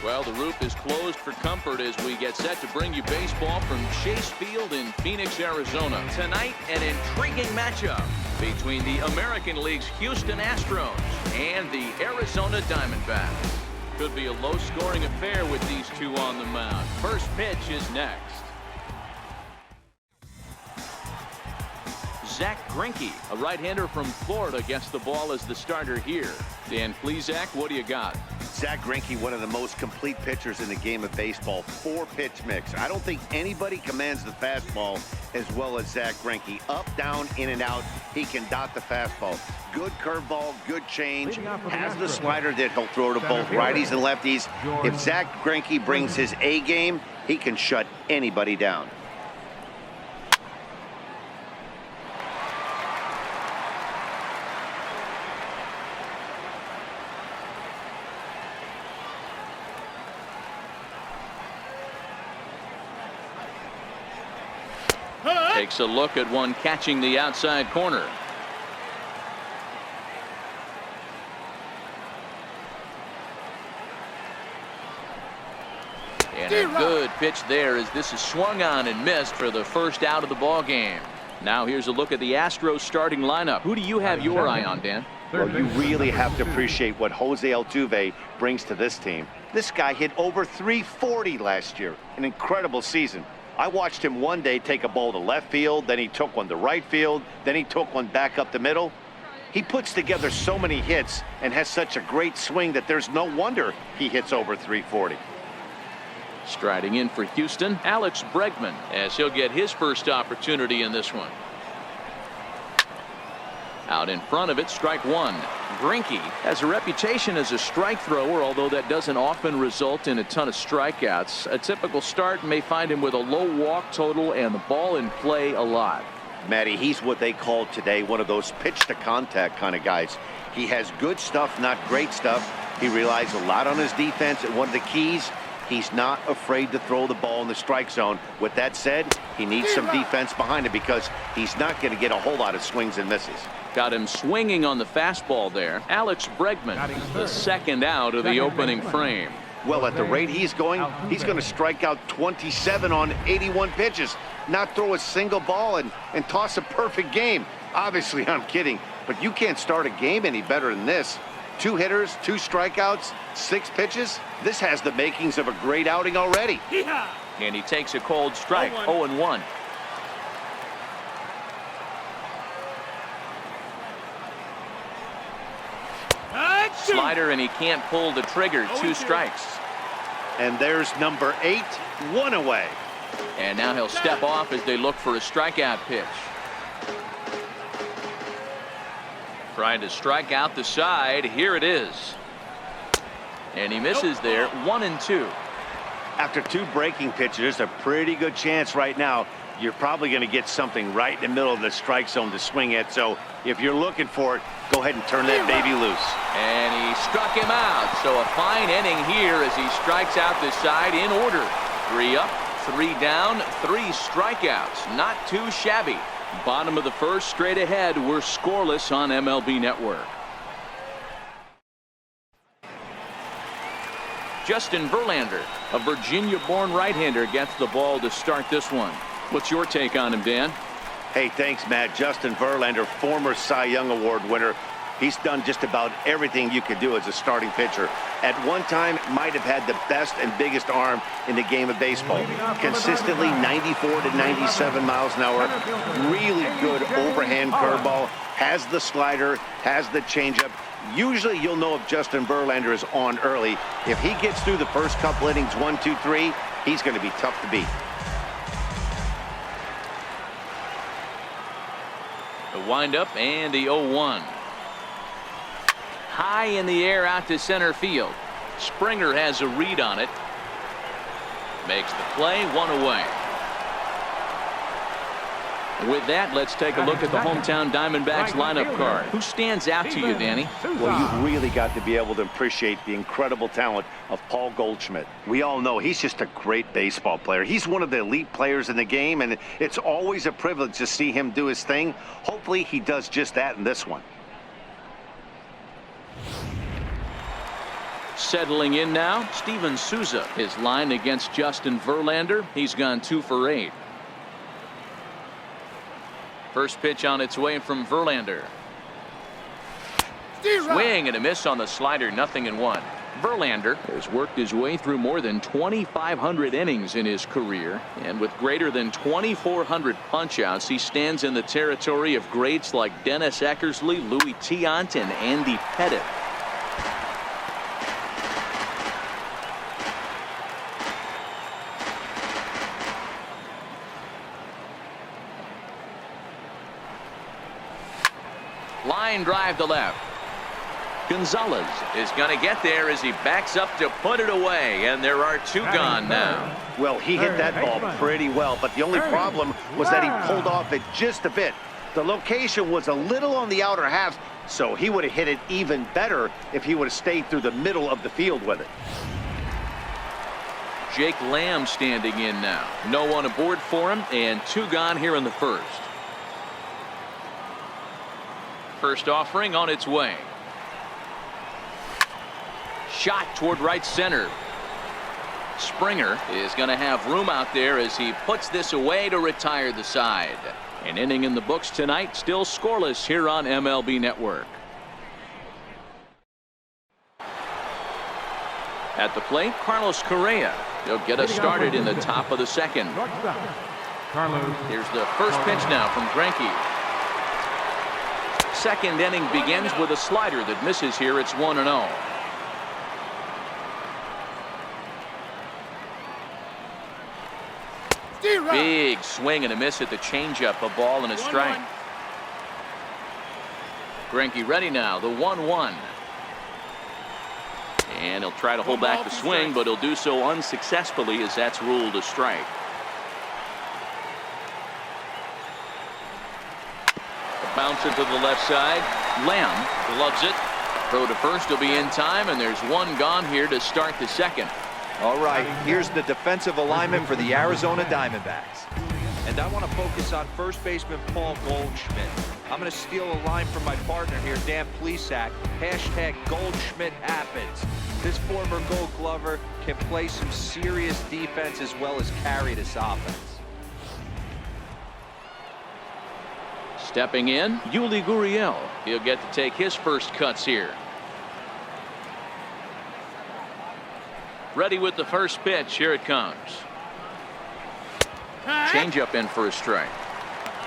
Well, the roof is closed for comfort as we get set to bring you baseball from Chase Field in Phoenix, Arizona. Tonight, an intriguing matchup between the American League's Houston Astros and the Arizona Diamondbacks. Could be a low-scoring affair with these two on the mound. First pitch is next. ZACK, a right-hander from Florida, gets the ball as the starter here. Dan, please, Zach, what do you got? ZACK, one of the most complete pitchers in the game of baseball. 4-pitch mix. I don't think anybody commands the fastball as well as ZACK. Up, down, in and out. He can dot the fastball. Good curveball, good change. Has the slider that he'll throw to both righties and lefties. If ZACK brings his A game, he can shut anybody down. Takes a look at one catching the outside corner. And a good pitch there as this is swung on and missed for the first out of the ball game. Now here's a look at the Astros starting lineup. Who do you have your eye on, Dan? Well, you really have to appreciate what Jose Altuve brings to this team. This guy hit over 340 last year. An incredible season. I watched him one day take a ball to left field, then he took one to right field, then he took one back up the middle. He puts together so many hits and has such a great swing that there's no wonder he hits over 340. Striding in for Houston, Alex Bregman, as he'll get his first opportunity in this one. Out in front of it, strike one. Greinke has a reputation as a strike thrower, although that doesn't often result in a ton of strikeouts. A typical start may find him with a low walk total and the ball in play a lot. Matty, he's what they call today one of those pitch to contact kind of guys. He has good stuff, not great stuff. He relies a lot on his defense, and one of the keys, he's not afraid to throw the ball in the strike zone. With that said, he needs some defense behind him because he's not going to get a whole lot of swings and misses. Got him swinging on the fastball there. Alex Bregman, the second out of the opening frame. Well, at the rate he's going to strike out 27 on 81 pitches, not throw a single ball and toss a perfect game. Obviously, I'm kidding, but you can't start a game any better than this. 2 hitters, 2 strikeouts, 6 pitches. This has the makings of a great outing already. And he takes a cold strike, 0-1. Slider, and he can't pull the trigger. 2 strikes. And there's number 8, 1 away. And now he'll step off as they look for a strikeout pitch. Trying to strike out the side. Here it is. And he misses there. 1-2. After 2 breaking pitches, there's a pretty good chance right now you're probably going to get something right in the middle of the strike zone to swing at. So if you're looking for it, go ahead and turn that baby loose. And he struck him out. So a fine inning here as he strikes out the side in order. 3 up, 3 down, 3 strikeouts. Not too shabby. Bottom of the first, straight ahead. We're scoreless on MLB Network. Justin Verlander, a Virginia-born right-hander, gets the ball to start this one. What's your take on him, Dan? Hey, thanks, Matt. Justin Verlander, former Cy Young Award winner. He's done just about everything you could do as a starting pitcher. At one time, might have had the best and biggest arm in the game of baseball. Consistently 94 to 97 miles an hour. Really good overhand curveball. Has the slider, has the changeup. Usually you'll know if Justin Verlander is on early. If he gets through the first couple innings, 1, 2, 3, he's going to be tough to beat. The windup and the 0-1. High in the air out to center field. Springer has a read on it. Makes the play, 1 away. With that, let's take a look at the hometown Diamondbacks lineup card. Who stands out to you, Danny? Well, you've really got to be able to appreciate the incredible talent of Paul Goldschmidt. We all know he's just a great baseball player. He's one of the elite players in the game, and it's always a privilege to see him do his thing. Hopefully, he does just that in this one. Settling in now, Steven Souza is lined against Justin Verlander. He's gone 2 for 8. First pitch on its way from Verlander. Swing and a miss on the slider, 0-1. Verlander has worked his way through more than 2,500 innings in his career, and with greater than 2,400 punch-outs, he stands in the territory of greats like Dennis Eckersley, Louis Tiant, and Andy Pettitte. Line drive to left. Gonzalez is going to get there as he backs up to put it away, and there are 2 gone now. Well, he hit that ball pretty well, but the only problem was that he pulled off it just a bit. The location was a little on the outer half, so he would have hit it even better if he would have stayed through the middle of the field with it. Jake Lamb standing in now. No one aboard for him, and 2 gone here in the first. First offering on its way. Shot toward right center. Springer is going to have room out there as he puts this away to retire the side. An inning in the books tonight, still scoreless here on MLB Network. At the plate, Carlos Correa. He'll get us started in the top of the second. Here's the first pitch now from GREINKE. Second inning begins with a slider that misses here. It's 1-0. Big swing and a miss at the changeup, a ball and a strike. GREINKE ready now, the 1-1. And he'll try to hold back the swing, but he'll do so unsuccessfully as that's ruled a strike. Bounce it to the left side. Lamb gloves it. Throw to first will be in time, and there's 1 gone here to start the second. All right, here's the defensive alignment for the Arizona Diamondbacks. And I want to focus on first baseman Paul Goldschmidt. I'm going to steal a line from my partner here, Dan Plesac. Hashtag Goldschmidt happens. This former Gold Glover can play some serious defense as well as carry this offense. Stepping in, Yuli Gurriel. He'll get to take his first cuts here. Ready with the first pitch. Here it comes. Changeup in for a strike.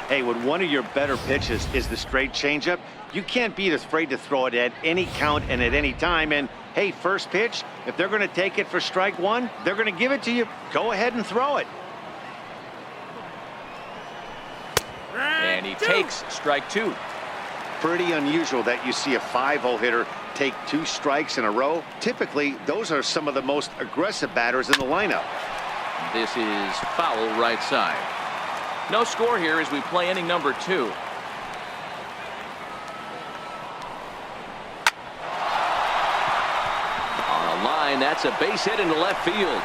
Hey, when one of your better pitches is the straight changeup, you can't be afraid to throw it at any count and at any time. And hey, first pitch, if they're going to take it for strike 1, they're going to give it to you. Go ahead and throw it. And he takes strike 2. Pretty unusual that you see a 5-0 hitter take 2 strikes in a row. Typically, those are some of the most aggressive batters in the lineup. This is foul right side. No score here as we play inning number 2. On a line, that's a base hit into left field.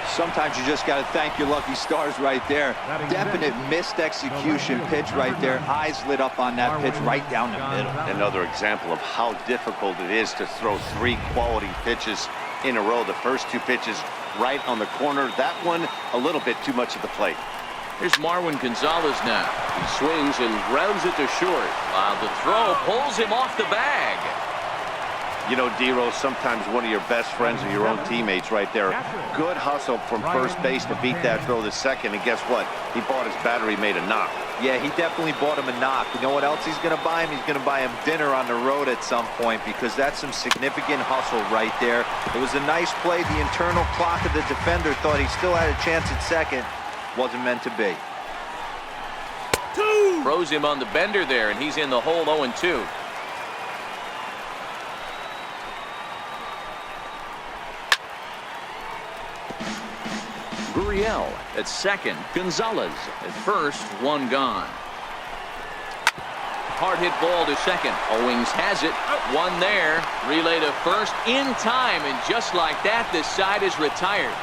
Sometimes you just got to thank your lucky stars right there. Definite missed execution pitch right there. Eyes lit up on that pitch right down the middle. Another example of how difficult it is to throw 3 quality pitches in a row. The first 2 pitches right on the corner. That one a little bit too much at the plate. Here's Marwin Gonzalez now. He swings and grounds it to short. While the throw pulls him off the bag. You know, D-Rose, sometimes one of your best friends are your own teammates right there. Good hustle from first base to beat that throw to second, and guess what? He bought his battery made a knock. Yeah, he definitely bought him a knock. You know what else he's going to buy him? He's going to buy him dinner on the road at some point, because that's some significant hustle right there. It was a nice play. The internal clock of the defender thought he still had a chance at second. Wasn't meant to be. Throws him on the bender there, and he's in the hole 0-2. Gurriel at second. Gonzalez at first. One gone. Hard hit ball to second. Owings has it. One there. Relay to first in time, and just like that, this side is retired.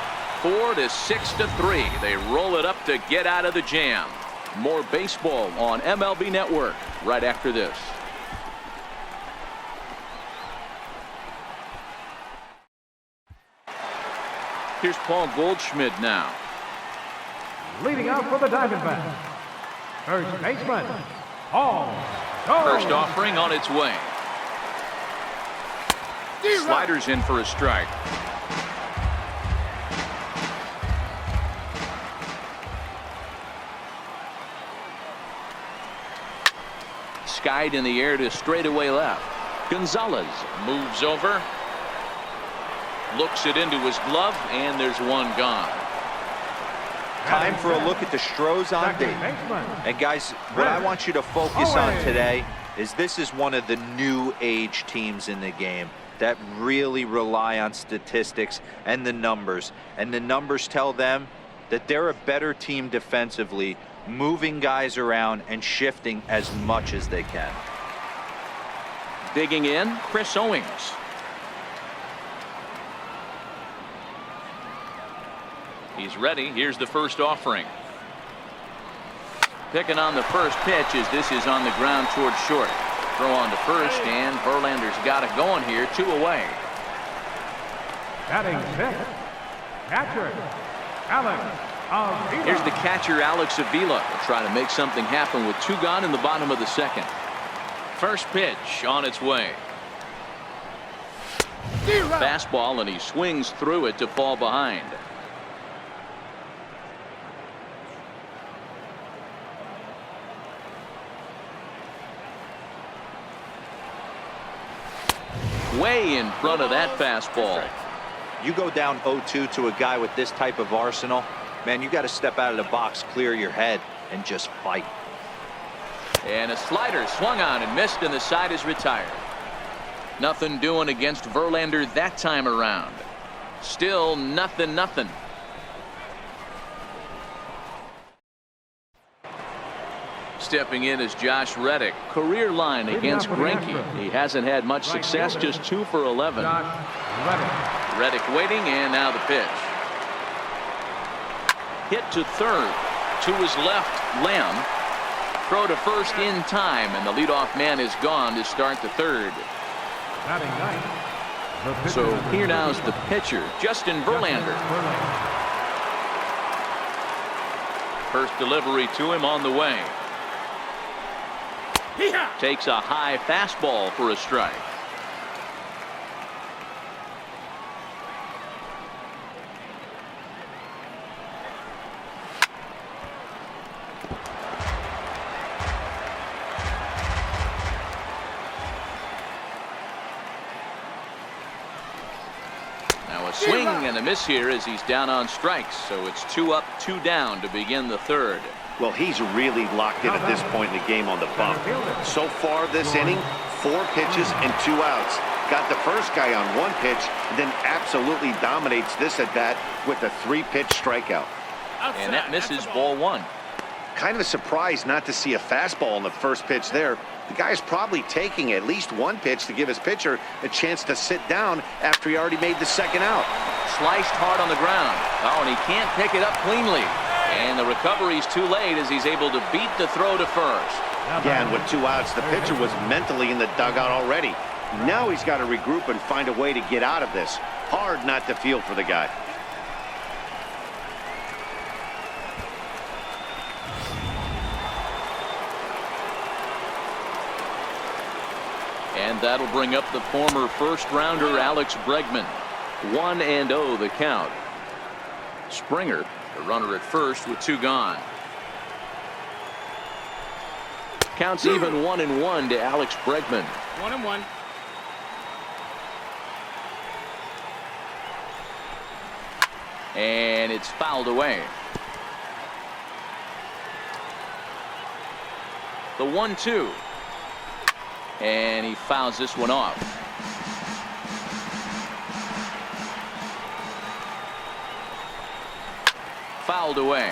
4-6-3. They roll it up to get out of the jam. More baseball on MLB Network right after this. Here's Paul Goldschmidt now. Leading out for the Diamondbacks, first baseman, Paul Goldschmidt. First offering on its way. Sliders in for a strike. Skied in the air to straightaway left. Gonzalez moves over. Looks it into his glove, and there's one gone. Time for a look at the Stros on D. And guys, what I want you to focus on today is this is one of the new age teams in the game that really rely on statistics and the numbers. And the numbers tell them that they're a better team defensively, moving guys around and shifting as much as they can. Digging in, Chris Owings. He's ready. Here's the first offering. Picking on the first pitch as this is on the ground towards short. Throw on to first, and Verlander's got it going here. 2 away. Batting sixth, catcher, Alex Avila. Here's the catcher, Alex Avila. Will try to make something happen with 2 gone in the bottom of the second. First pitch on its way. Fastball, and he swings through it to fall behind. Way in front of that fastball. You go down 0-2 to a guy with this type of arsenal, man, you got to step out of the box, clear your head, and just fight. And a slider swung on and missed, and the side is retired. Nothing doing against Verlander that time around. Still nothing. Stepping in is Josh Reddick. Career line against Greinke. He hasn't had much success, just 2 for 11. Reddick waiting, and now the pitch. Hit to third. To his left, Lamb. Throw to first in time, and the leadoff man is gone to start the third. So here now is the pitcher, Justin Verlander. First delivery to him on the way. Takes a high fastball for a strike. Now a swing and a miss here as he's down on strikes. So it's 2 up, 2 down to begin the third. Well, he's really locked in at this point in the game on the bump. So far this inning, 4 pitches and 2 outs. Got the first guy on 1 pitch, and then absolutely dominates this at bat with a 3-pitch strikeout. And that misses ball 1. Kind of a surprise not to see a fastball on the first pitch there. The guy's probably taking at least 1 pitch to give his pitcher a chance to sit down after he already made the second out. Sliced hard on the ground. Oh, and he can't pick it up cleanly. And the recovery's too late as he's able to beat the throw to first. Yeah, and with 2 outs, the pitcher was mentally in the dugout already. Now he's got to regroup and find a way to get out of this. Hard not to feel for the guy. And that'll bring up the former first-rounder Alex Bregman. 1-0 the count. Springer, the runner at first with 2 gone. Counts even 1-1 to Alex Bregman. 1-1. And it's fouled away. The 1-2. And he fouls this one off. Fouled away.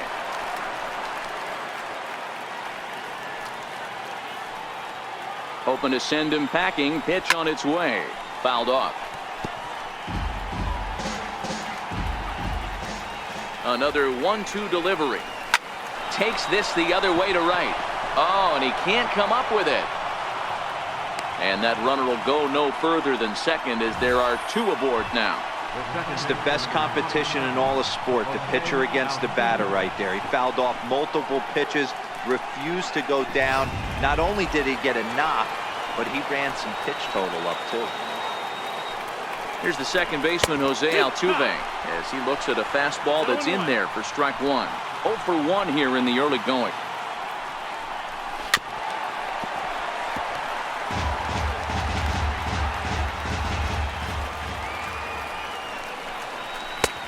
Hoping to send him packing. Pitch on its way. Fouled off. Another 1-2 delivery. Takes this the other way to right. Oh, and he can't come up with it. And that runner will go no further than second as there are 2 aboard now. It's the best competition in all of sport, the pitcher against the batter right there. He fouled off multiple pitches, refused to go down. Not only did he get a knock, but he ran some pitch total up too. Here's the second baseman, Jose Altuve, as he looks at a fastball that's in there for strike 1. 0 for 1 here in the early going.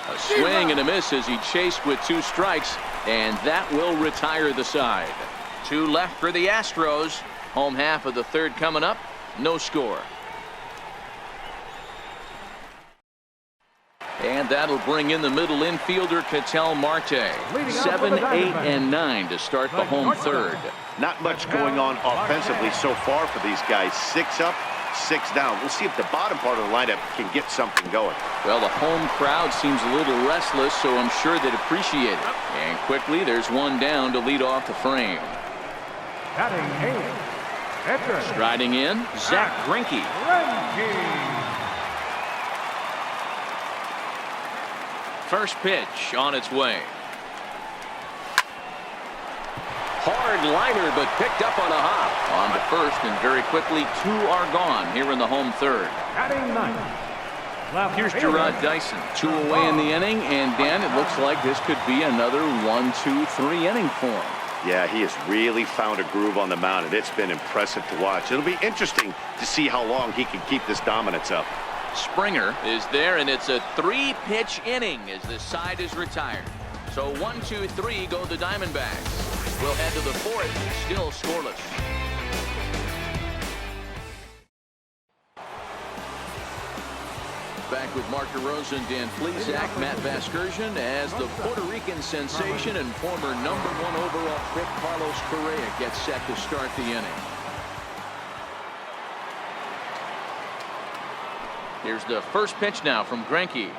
A swing and a miss as he chased with 2 strikes, and that will retire the side. 2 left for the Astros. Home half of the 3rd coming up. No score. And that'll bring in the middle infielder, Ketel Marte. 7, 8, and 9 to start the home 3rd. Not much going on offensively so far for these guys. 6 up, 6 down. We'll see if the bottom part of the lineup can get something going. Well, the home crowd seems a little restless, so I'm sure they'd appreciate it. And quickly, there's 1 down to lead off the frame. Batting 8. Pitcher. Striding in, Zack Greinke. First pitch on its way. Hard liner, but picked up on a hop. On to first, and very quickly 2 are gone here in the home 3rd. Batting 9. Here's Gerard Dyson. 2 away in the inning, and Dan, it looks like this could be another 1, 2, 3 inning for him. Yeah, he has really found a groove on the mound, and it's been impressive to watch. It'll be interesting to see how long he can keep this dominance up. Springer is there, and it's a 3-pitch inning as the side is retired. So 1, 2, 3 go the Diamondbacks. We'll head to the 4th, still scoreless. Back with Mark DeRosa, Dan Plesac, Matt Vasgersian, as the Puerto Rican sensation and former #1 overall pick Carlos Correa gets set to start the inning. Here's the first pitch now from Greinke.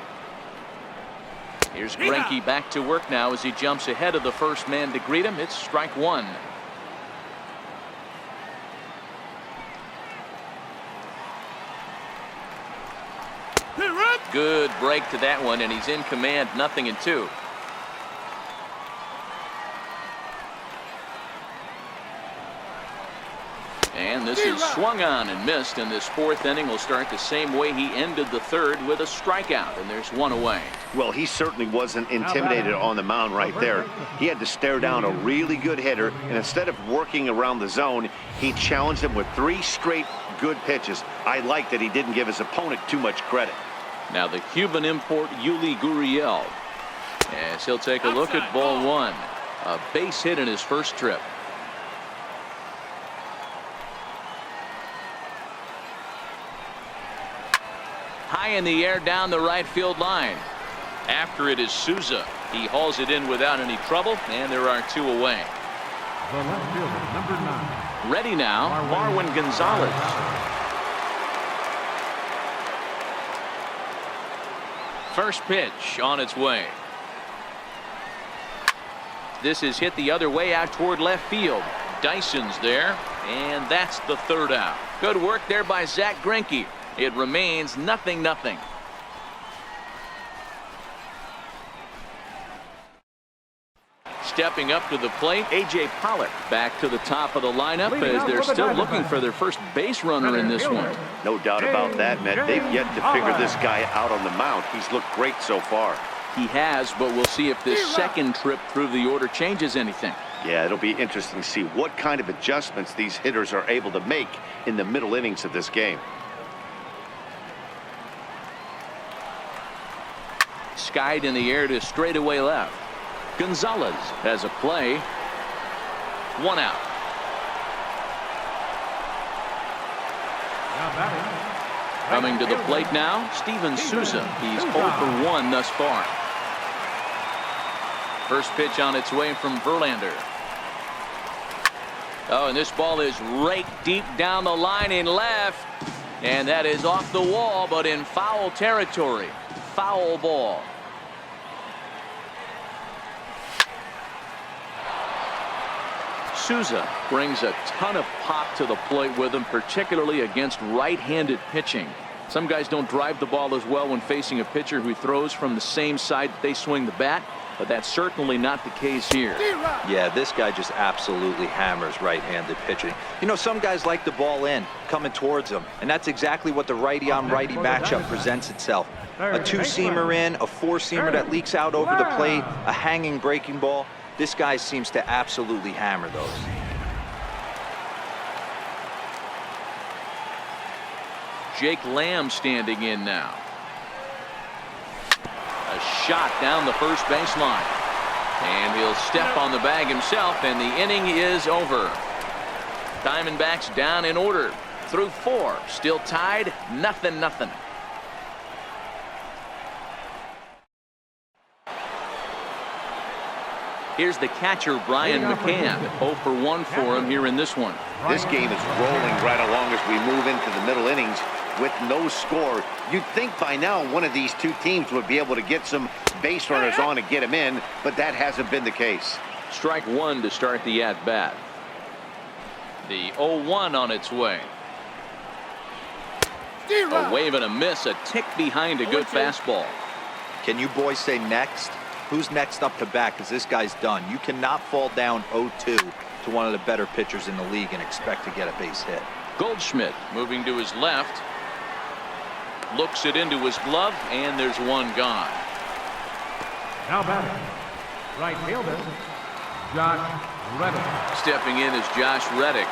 Here's Greinke back to work now as he jumps ahead of the first man to greet him. It's strike 1. Good break to that one, and he's in command, 0-2. And this is swung on and missed, and this 4th inning will start the same way he ended the 3rd with a strikeout, and there's 1 away. Well, he certainly wasn't intimidated on the mound right there. He had to stare down a really good hitter, and instead of working around the zone, he challenged him with 3 straight good pitches. I like that he didn't give his opponent too much credit. Now the Cuban import, Yuli Gurriel, as he'll take a look at ball 1. A base hit in his first trip. High in the air down the right field line. After it is Souza. He hauls it in without any trouble, and there are 2 away. The left fielder, number 9. Ready now, Marwin Gonzalez. First pitch on its way. This is hit the other way out toward left field. Dyson's there, and that's the 3rd out. Good work there by Zack Greinke. It remains 0-0. Stepping up to the plate, A.J. Pollock back to the top of the lineup as they're still looking for their first base runner in this one. No doubt about that, Matt. They've yet to figure this guy out on the mound. He's looked great so far. He has, but we'll see if this second trip through the order changes anything. Yeah, it'll be interesting to see what kind of adjustments these hitters are able to make in the middle innings of this game. Skied in the air to straightaway left. Gonzalez has a play. 1 out. Coming to the plate now, Steven Souza. He's 0 for 1 thus far. First pitch on its way from Verlander. Oh, and this ball is raked deep down the line in left. And that is off the wall, but in foul territory. Foul ball. Souza brings a ton of pop to the plate with him, particularly against right-handed pitching. Some guys don't drive the ball as well when facing a pitcher who throws from the same side that they swing the bat, but that's certainly not the case here. Yeah, this guy just absolutely hammers right-handed pitching. You know, some guys like the ball in, coming towards them, and that's exactly what the righty-on-righty matchup presents itself. A two-seamer in, a four-seamer that leaks out over the plate, a hanging breaking ball. This guy seems to absolutely hammer those. Jake Lamb standing in now. A shot down the first baseline. And he'll step on the bag himself, and the inning is over. Diamondbacks down in order. Through 4. Still tied. 0-0. Here's the catcher, Brian McCann. 0 for 1 for him here in this one. This game is rolling right along as we move into the middle innings with no score. You'd think by now one of these two teams would be able to get some base runners on and get them in, but that hasn't been the case. Strike 1 to start the at-bat. The 0-1 on its way. A wave and a miss, a tick behind a good fastball. Can you boys say next? Who's next up to bat? Because this guy's done. You cannot fall down 0-2 to one of the better pitchers in the league and expect to get a base hit. Goldschmidt moving to his left. Looks it into his glove, and there's one gone. Now batting, right fielder, Josh Reddick. Stepping in is Josh Reddick.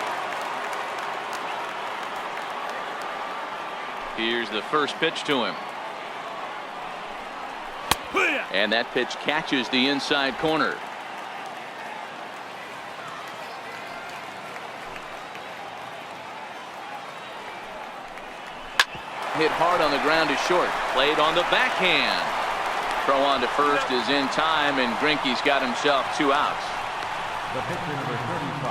Here's the first pitch to him. And that pitch catches the inside corner. Hit hard on the ground is short. Played on the backhand. Throw on to first is in time, and Greinke's got himself 2 outs. The pitcher number 35,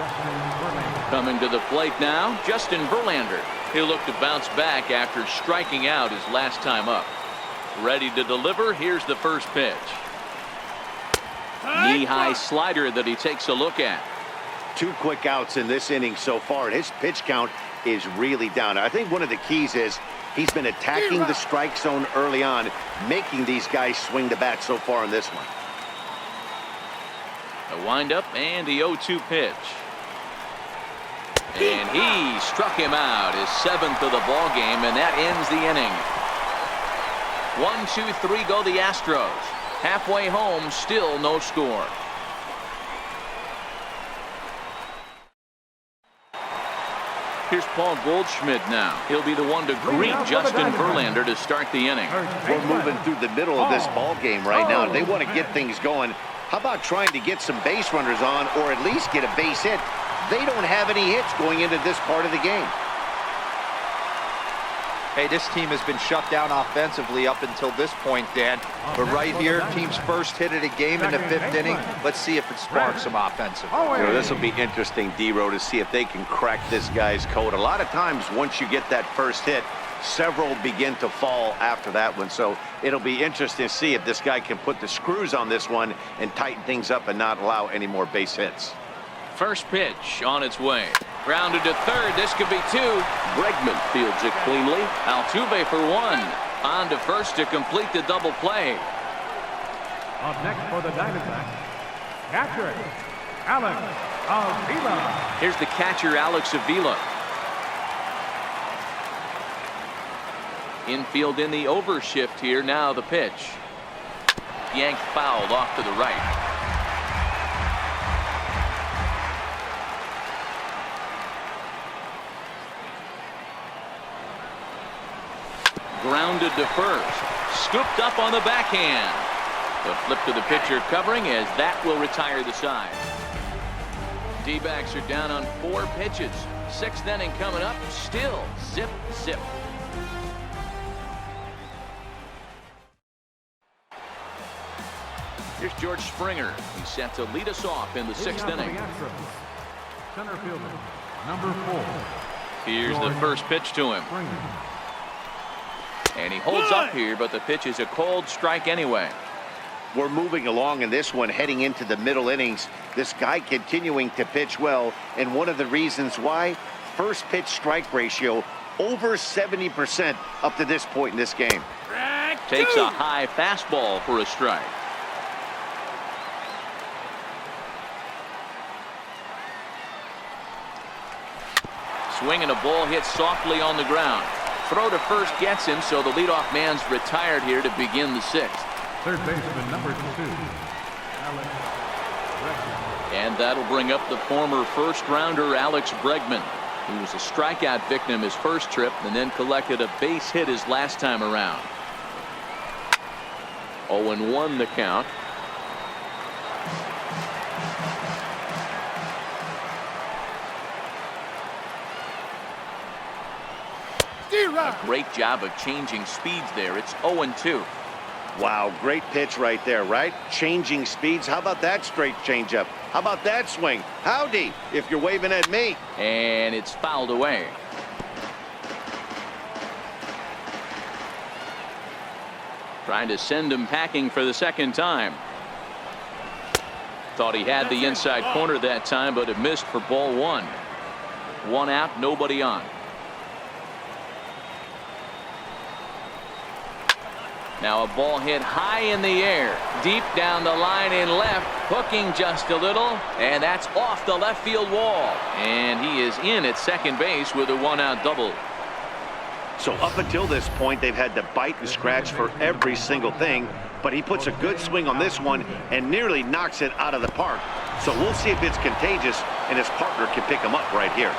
Justin Verlander. Coming to the plate now, Justin Verlander. He'll look to bounce back after striking out his last time up. Ready to deliver. Here's the first pitch. Knee-high slider that he takes a look at. 2 quick outs in this inning so far, and his pitch count is really down. I think one of the keys is he's been attacking the strike zone early on, making these guys swing the bat so far in this one. A windup and the 0-2 pitch. And he struck him out, his 7th of the ball game, and that ends the inning. 1, 2, 3 go the Astros. Halfway home, still no score. Here's Paul Goldschmidt now. He'll be the one to greet Justin Verlander to start the inning. We're moving through the middle of this ball game right now. They want to get things going. How about trying to get some base runners on, or at least get a base hit? They don't have any hits going into this part of the game. Hey, this team has been shut down offensively up until this point, Dan. But right here, team's first hit of the game in the 5th inning. Let's see if it sparks some offensive. This will be interesting, D-Row, to see if they can crack this guy's code. A lot of times, once you get that first hit, several begin to fall after that one. So it'll be interesting to see if this guy can put the screws on this one and tighten things up and not allow any more base hits. First pitch on its way. Grounded to third. This could be 2. Bregman fields it cleanly. Altuve for 1. On to first to complete the double play. Up next for the Diamondbacks, Catcher, Alex Avila. Here's the catcher, Alex Avila. Infield in the overshift here. Now the pitch. Yanked fouled off to the right. Grounded to first. Scooped up on the backhand. The flip to the pitcher covering as that will retire the side. D-backs are down on 4 pitches. 6th inning coming up. Still zip, zip. Here's George Springer. He's set to lead us off in the 6th inning. Center fielder, number 4. Here's the first pitch to him. And he holds up here, but the pitch is a cold strike anyway. We're moving along in this one, heading into the middle innings. This guy continuing to pitch well, and one of the reasons why, first pitch strike ratio over 70% up to this point in this game. Takes a high fastball for a strike. Swing and a ball hit softly on the ground. Throw to first gets him, so the leadoff man's retired here to begin the 6th. Third baseman, number 2. Alex Bregman. And that'll bring up the former first-rounder Alex Bregman, who was a strikeout victim his first trip and then collected a base hit his last time around. 0-1 the count. A great job of changing speeds there. It's 0-2. Wow, great pitch right there, right? Changing speeds. How about that straight changeup? How about that swing? Howdy, if you're waving at me. And it's fouled away. Trying to send him packing for the 2nd time. Thought he had the inside corner that time, but it missed for ball 1. 1 out, nobody on. Now a ball hit high in the air, deep down the line in left, hooking just a little, and that's off the left field wall. And he is in at second base with a 1-out double. So up until this point, they've had to bite and scratch for every single thing, but he puts a good swing on this one and nearly knocks it out of the park. So we'll see if it's contagious and his partner can pick him up right here.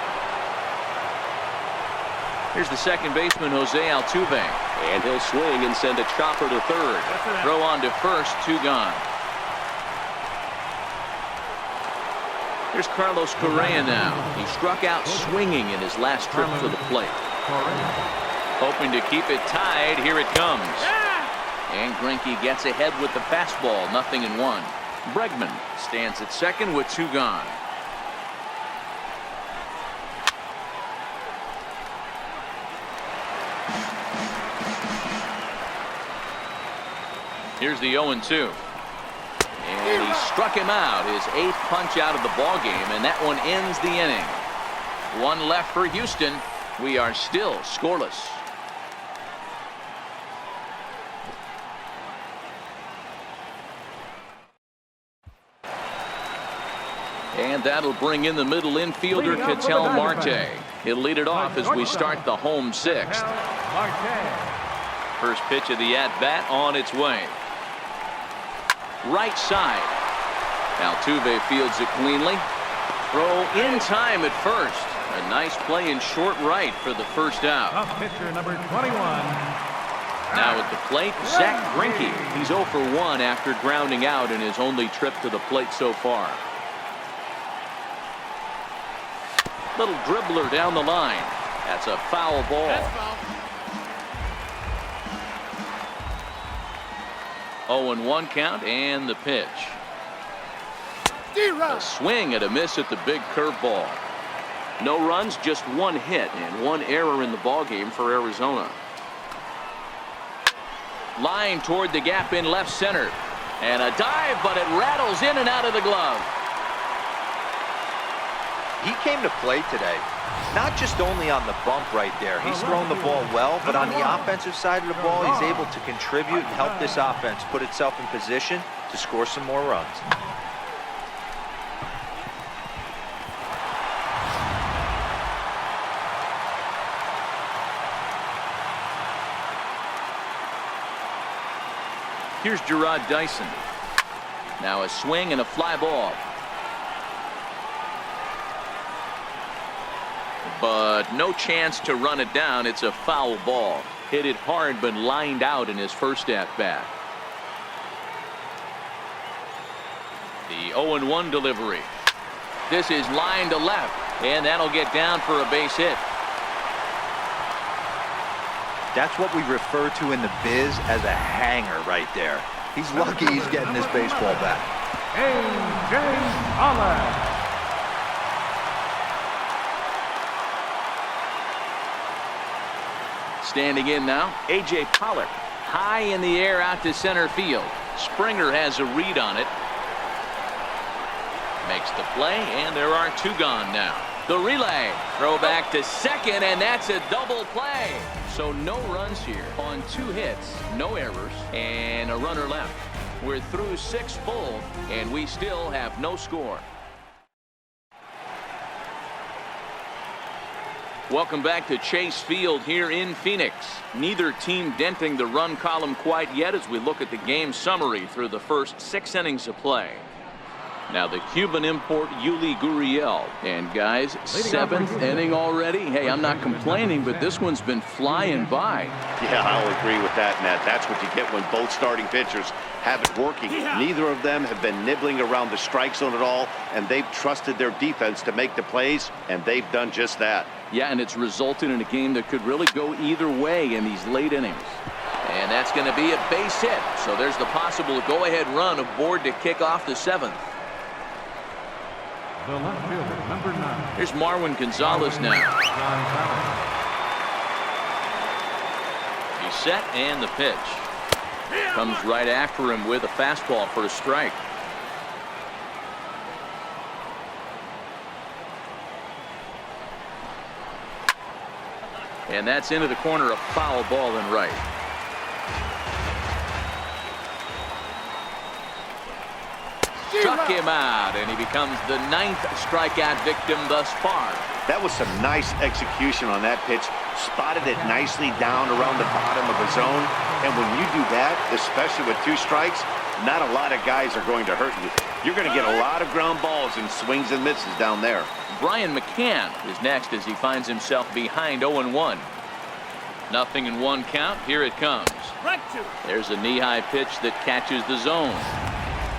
Here's the second baseman, Jose Altuve. And he'll swing and send a chopper to third. Throw on to first, 2 gone. Here's Carlos Correa now. He struck out swinging in his last trip to the plate. Hoping to keep it tied. Here it comes. And GREINKE gets ahead with the fastball. 0-1. Bregman stands at second with 2 gone. Here's the 0-2. And he struck him out, his 8th punch out of the ball game, and that one ends the inning. 1 left for Houston. We are still scoreless. And that'll bring in the middle infielder, Ketel Marte. He'll lead it off as we start the home 6th. First pitch of the at-bat on its way. Right side. Altuve fields it cleanly. Throw in time at first. A nice play in short right for the first out. Pitcher number 21. Now at the plate, Zack Greinke. He's 0 for 1 after grounding out in his only trip to the plate so far. Little dribbler down the line. That's a foul ball. That's foul. 0-1 count and the pitch. A swing and a miss at the big curveball. No runs, just 1 hit and 1 error in the ballgame for Arizona. Line toward the gap in left center. And a dive, but it rattles in and out of the glove. He came to play today, not just only on the bump right there. He's thrown the ball well, but on the offensive side of the ball, he's able to contribute and help this offense put itself in position to score some more runs. Here's Gerard Dyson. Now a swing and a fly ball. But no chance to run it down. It's a foul ball. Hit it hard but lined out in his first at bat. The 0-1 delivery. This is line to left, and that'll get down for a base hit. That's what we refer to in the biz as a hanger right there. He's lucky he's getting this baseball back. A.J. Allen. Standing in now, A.J. Pollock. High in the air out to center field. Springer has a read on it. Makes the play, and there are two gone now. The relay. Throw back to second, and that's a double play. So no runs here on 2 hits, no errors, and a runner left. We're through 6 full, and we still have no score. Welcome back to Chase Field here in Phoenix. Neither team denting the run column quite yet as we look at the game summary through the first 6 innings of play. Now the Cuban import Yuli Gurriel. And guys, 7th inning already. Hey, I'm not complaining, but this one's been flying by. Yeah, I'll agree with that, Matt. That's what you get when both starting pitchers have it working. Neither of them have been nibbling around the strike zone at all, and they've trusted their defense to make the plays, and they've done just that. Yeah, and it's resulted in a game that could really go either way in these late innings. And that's going to be a base hit. So there's the possible go-ahead run aboard to kick off the 7th. The left fielder, number 9. Here's Marwin Gonzalez now. He's set, and the pitch. Comes right after him with a fastball for a strike. And that's into the corner, a foul ball in right. Struck him out, and he becomes the 9th strikeout victim thus far. That was some nice execution on that pitch. Spotted it nicely down around the bottom of the zone. And when you do that, especially with 2 strikes, not a lot of guys are going to hurt you. You're going to get a lot of ground balls and swings and misses down there. Brian McCann is next as he finds himself behind 0-1. 0-1 count. Here it comes. There's a knee-high pitch that catches the zone.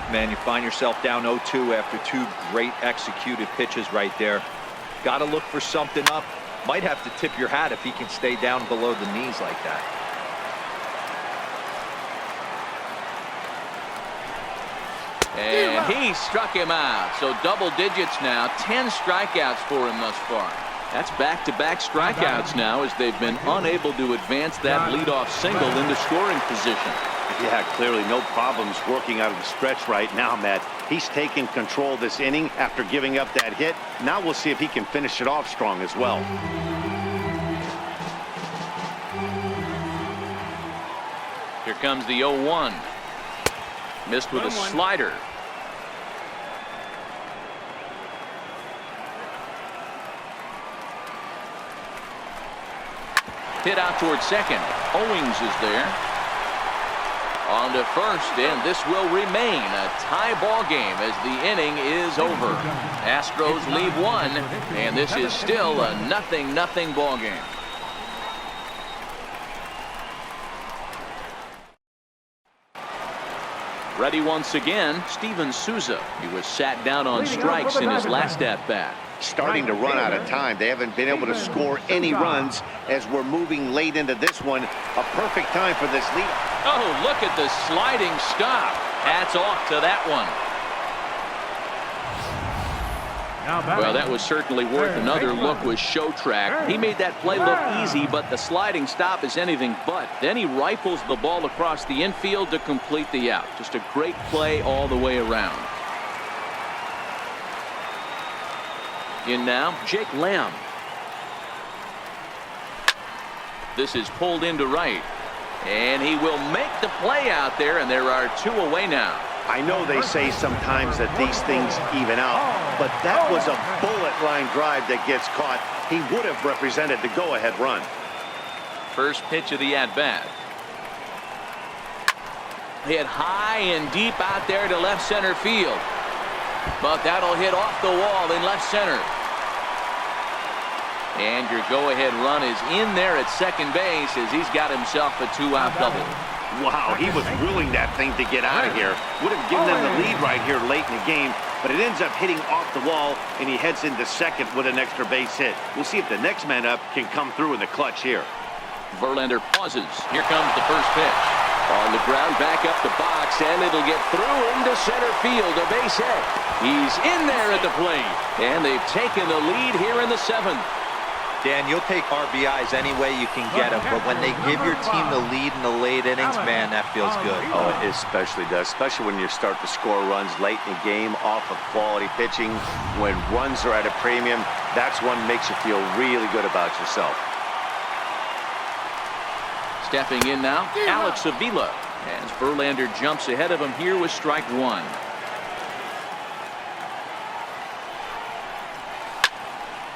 Man, you find yourself down 0-2 after 2 great executed pitches right there. Got to look for something up. Might have to tip your hat if he can stay down below the knees like that. And he struck him out. So double digits now. 10 strikeouts for him thus far. That's back-to-back strikeouts now as they've been unable to advance that leadoff single into scoring position. Yeah, clearly no problems working out of the stretch right now, Matt. He's taken control of this inning after giving up that hit. Now we'll see if he can finish it off strong as well. Here comes the 0-1. Missed with a slider. Hit out towards second. Owings is there. On to first, and this will remain a tie ball game as the inning is over. Astros lead 1, and this is still a 0-0 ball game. Ready once again, Steven Souza. He was sat down on strikes in his last at-bat. Starting to run out of time. They haven't been able to score any runs as we're moving late into this one. A perfect time for this lead. Oh, look at the sliding stop. Hats off to that one. Well, that was certainly worth another look with show track. He made that play look easy, but the sliding stop is anything but. Then he rifles the ball across the infield to complete the out. Just a great play all the way around. In now, Jake Lamb. This is pulled into right. And he will make the play out there, and there are 2 away now. I know they say sometimes that these things even out, but that was a bullet line drive that gets caught. He would have represented the go-ahead run. First pitch of the at-bat. hit high and deep out there to left center field. But that'll hit off the wall in left center. And your go-ahead run is in there at second base as he's got himself a 2-out double. Wow, he was willing that thing to get out of here. Would have given them the lead right here late in the game, but it ends up hitting off the wall, and he heads into second with an extra base hit. We'll see if the next man up can come through in the clutch here. Verlander pauses. Here comes the first pitch. On the ground, back up the box, and it'll get through into center field. A base hit. He's in there at the plate, and they've taken the lead here in the 7th. Dan, you'll take RBIs any way you can get them, but when they give your team the lead in the late innings, man, that feels good. Oh, it especially does, especially when you start to score runs late in the game off of quality pitching. When runs are at a premium, that's one that makes you feel really good about yourself. Stepping in now, Alex Avila, as Verlander jumps ahead of him here with strike 1.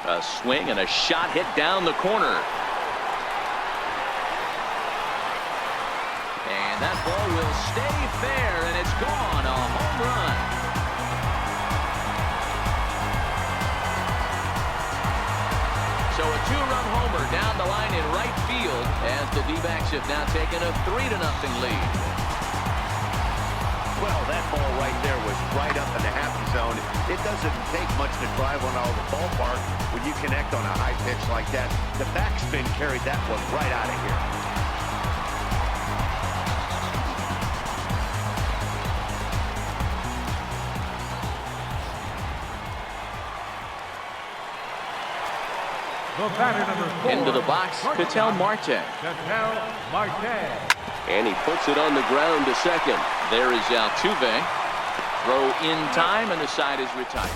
A swing and a shot hit down the corner. And that ball will stay fair, and it's gone. A home run. So a 2-run homer down the line in right field as the D-backs have now taken a 3-0 lead. Well, that ball right there was right up in the happy zone. It doesn't take much to drive one out of the ballpark when you connect on a high pitch like that. The backspin carried that one right out of here. The batter number 4. Into the box, Ketel Marte. Ketel Marte. And he puts it on the ground to second. There is Altuve. Throw in time, and the side is retired.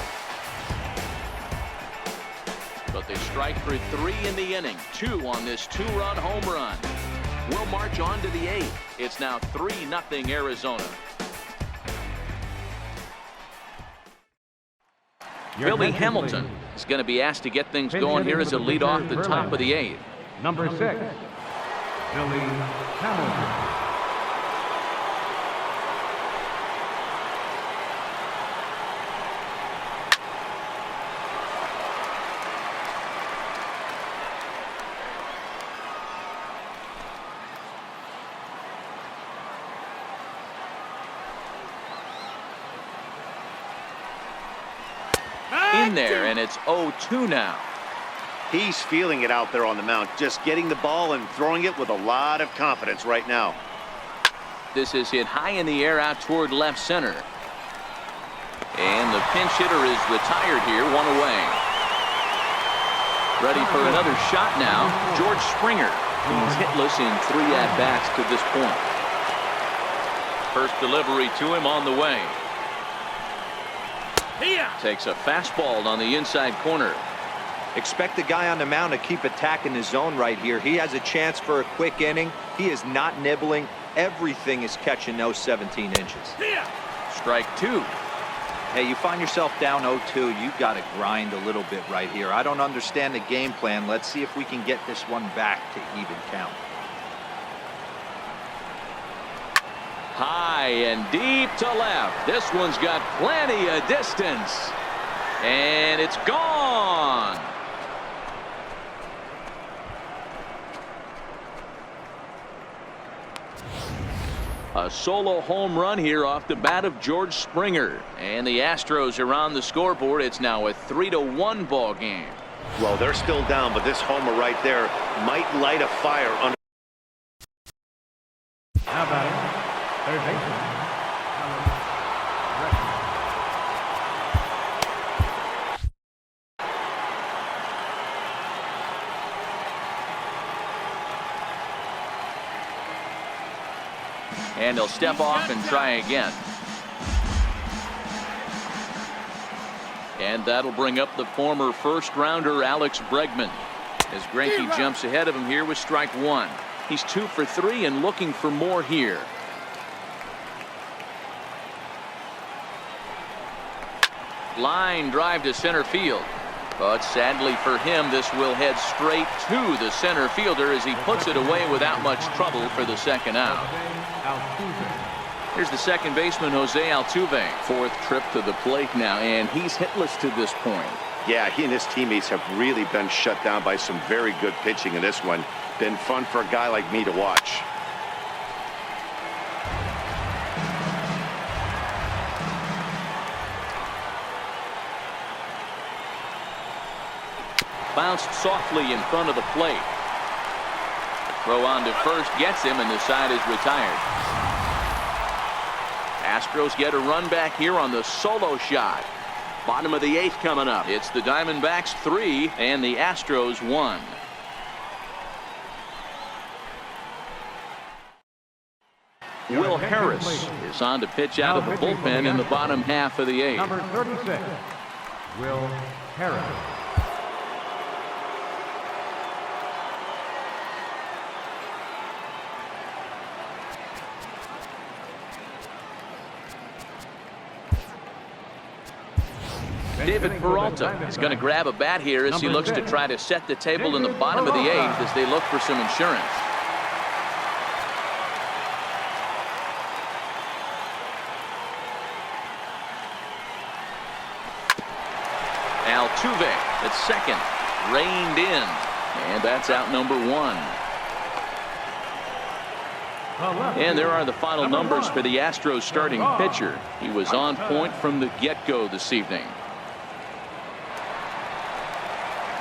But they strike for 3 in the inning. 2 on this 2-run home run. We'll march on to the 8th. It's now 3-0 Arizona. Billy Hamilton is going to be asked to get things going here as a leadoff the top of the 8th. Number 6, Billy Hamilton. In there, and it's 0-2 now. He's feeling it out there on the mound, just getting the ball and throwing it with a lot of confidence right now. This is hit high in the air out toward left center. And the pinch hitter is retired here, 1 away. Ready for another shot now, George Springer. He's hitless in 3 at-bats to this point. First delivery to him on the way. Takes a fastball on the inside corner. Expect the guy on the mound to keep attacking the zone right here. He has a chance for a quick inning. He is not nibbling. Everything is catching those 17 inches. Strike 2. Hey, you find yourself down 0-2. You've got to grind a little bit right here. I don't understand the game plan. Let's see if we can get this one back to even count. High and deep to left. This one's got plenty of distance. And it's gone. A solo home run here off the bat of George Springer. And the Astros are on the scoreboard. It's now a 3-1 ball game. Well, they're still down, but this homer right there might light a fire under. How about it? Third baseman. And he'll step off and try again. And that'll bring up the former first-rounder Alex Bregman as Greinke jumps ahead of him here with strike 1. He's 2 for 3 and looking for more here. Line drive to center field. But sadly for him, this will head straight to the center fielder as he puts it away without much trouble for the second out. Here's the second baseman, Jose Altuve. Fourth trip to the plate now, and he's hitless to this point. Yeah, he and his teammates have really been shut down by some very good pitching in this one. Been fun for a guy like me to watch. Bounced softly in front of the plate. Throw on to first gets him, and the side is retired. Astros get a run back here on the solo shot. Bottom of the 8th coming up. It's the Diamondbacks 3 and the Astros 1. Will Harris is on to pitch out of the bullpen in the bottom half of the 8th. Number 36, Will Harris. David Peralta is going to grab a bat here as he looks to try to set the table in the bottom of the 8th as they look for some insurance. Altuve at second, reined in, and that's out number 1. And there are the final numbers for the Astros starting pitcher. He was on point from the get-go this evening.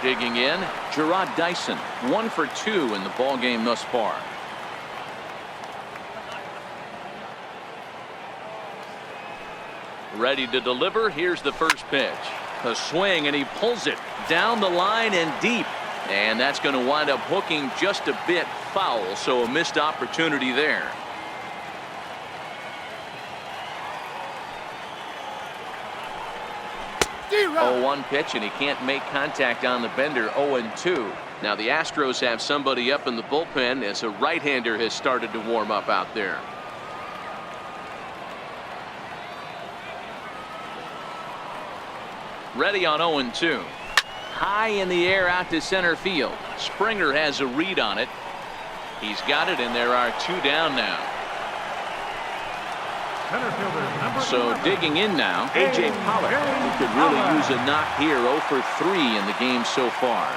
Digging in, Gerard Dyson, 1 for 2 in the ball game thus far. Ready to deliver. Here's the first pitch. A swing, and he pulls it down the line and deep. And that's going to wind up hooking just a bit foul, so a missed opportunity there. Oh, 1 pitch, and he can't make contact on the bender. 0-2. Now the Astros have somebody up in the bullpen as a right-hander has started to warm up out there. Ready on 0-2. High in the air out to center field. Springer has a read on it. He's got it, and there are 2 down now. So digging in now, A.J. Pollock, who could really use a knock here. 0 for 3 in the game so far.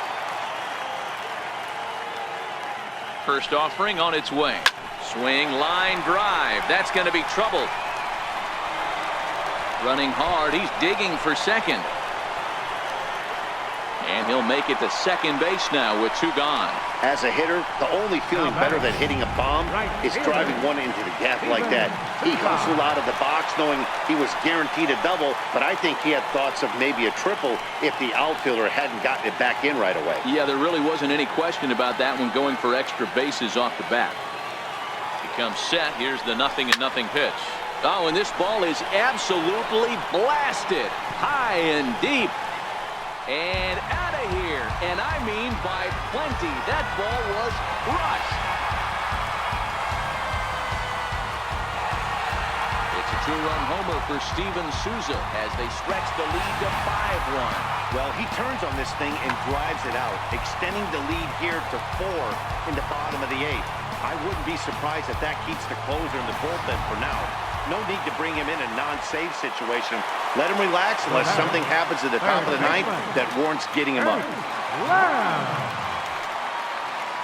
First offering on its way. Swing, line drive. That's going to be trouble. Running hard. He's digging for second. And he'll make it to second base now with 2 gone. As a hitter, the only feeling better than hitting a bomb is driving one into the gap like that. He hustled out of the box knowing he was guaranteed a double, but I think he had thoughts of maybe a triple if the outfielder hadn't gotten it back in right away. Yeah, there really wasn't any question about that one, going for extra bases off the bat. He comes set. Here's the 0-0 pitch. Oh, and this ball is absolutely blasted high and deep. And out of here, and I mean by plenty. That ball was crushed. It's a 2-run homer for Steven Souza as they stretch the lead to 5-1. Well, he turns on this thing and drives it out, extending the lead here to 4 in the bottom of the 8th. I wouldn't be surprised if that keeps the closer in the bullpen for now. No need to bring him in a non-save situation. Let him relax unless something happens at the top of the 9th that warrants getting him up.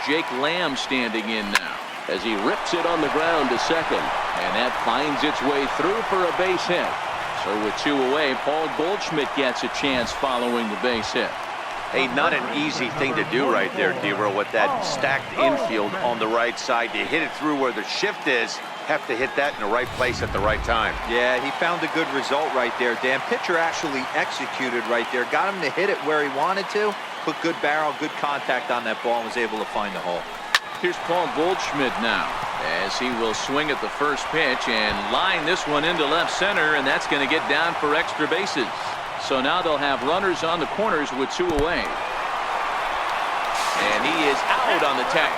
Jake Lamb standing in now as he rips it on the ground to second. And that finds its way through for a base hit. So with 2 away, Paul Goldschmidt gets a chance following the base hit. Hey, not an easy thing to do right there, D-Row, with that stacked infield on the right side. To hit it through where the shift is, have to hit that in the right place at the right time. Yeah, he found a good result right there, Dan. Pitcher actually executed right there. Got him to hit it where he wanted to. Put good barrel, good contact on that ball, and was able to find the hole. Here's Paul Goldschmidt now as he will swing at the first pitch and line this one into left center, and that's going to get down for extra bases. So now they'll have runners on the corners with 2 away. And he is out on the tag.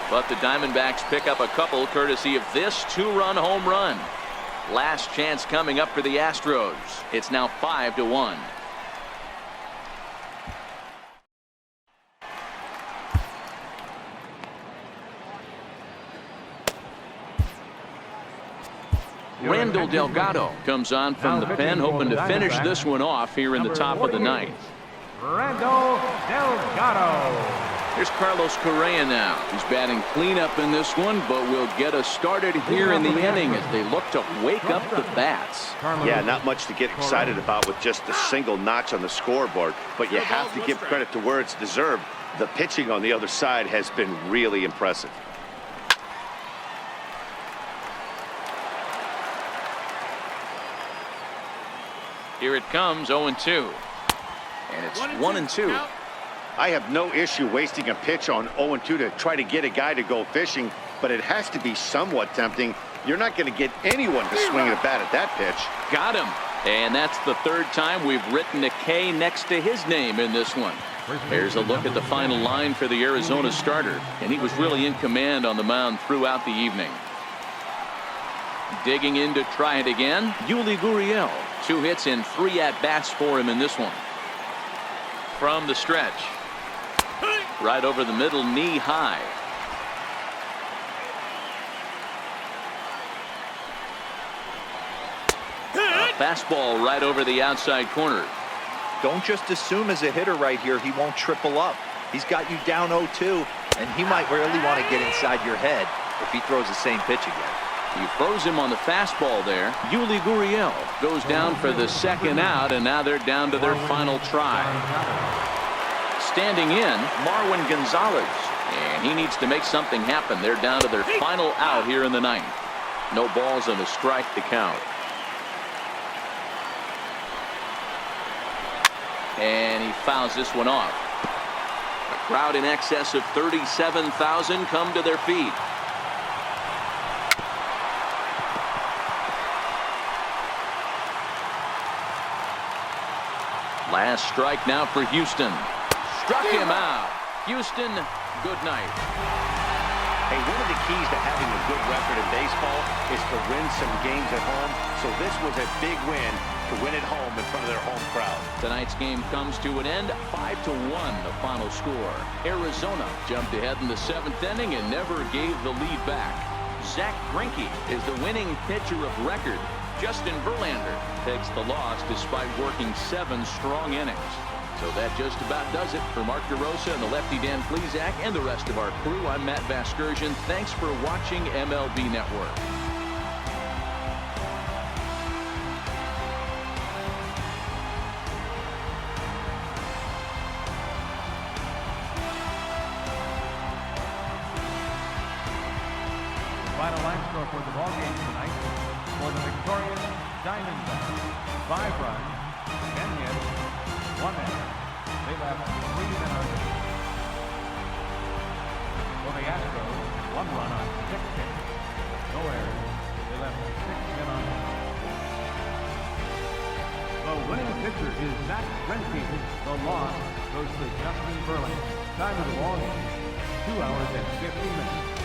But the Diamondbacks pick up a couple courtesy of this 2-run home run. Last chance coming up for the Astros. It's now 5-1. Randall Delgado comes on from the pen, hoping to finish this one off here in the top of the ninth. Randall Delgado. Here's Carlos Correa now. He's batting cleanup in this one, but will get us started here in the inning as they look to wake up the bats. Yeah, not much to get excited about with just a single notch on the scoreboard, but you have to give credit to where it's deserved. The pitching on the other side has been really impressive. Here it comes, 0-2. And it's 1-2. I have no issue wasting a pitch on 0-2 to try to get a guy to go fishing, but it has to be somewhat tempting. You're not going to get anyone to swing a bat at that pitch. Got him. And that's the third time we've written a K next to his name in this one. Here's a look at the final line for the Arizona starter, and he was really in command on the mound throughout the evening. Digging in to try it again, Yuli Gurriel. 2 hits and 3 at-bats for him in this one. From the stretch. Right over the middle, knee high. A fastball right over the outside corner. Don't just assume as a hitter right here he won't triple up. He's got you down 0-2, and he might really want to get inside your head if he throws the same pitch again. He froze him on the fastball there. Yuli Gurriel goes down for the second out, and now they're down to their final try. Standing in, Marwin Gonzalez, and he needs to make something happen. They're down to their final out here in the ninth. No balls and a strike to count. And he fouls this one off. A crowd in excess of 37,000 come to their feet. Last strike now for Houston. Struck him out. Houston, good night. Hey, one of the keys to having a good record in baseball is to win some games at home. So this was a big win to win at home in front of their home crowd. Tonight's game comes to an end. 5-1 the final score. Arizona jumped ahead in the 7th inning and never gave the lead back. Zack Greinke is the winning pitcher of record. Justin Verlander takes the loss despite working 7 strong innings. So that just about does it. For Mark DeRosa and the lefty Dan Plesac and the rest of our crew, I'm Matt Vasgersian. Thanks for watching MLB Network. Final line score for the ball game tonight. For the victorious Diamondbacks, 5 runs, 10 hits, 1 error. They left 3 men on base. For the Astros, 1 run on 6 hits, no errors. They left 6 men on base. The winning pitcher is Zack Greinke. The loss goes to Justin Verlander. Time of the ball game, 2 hours and 50 minutes.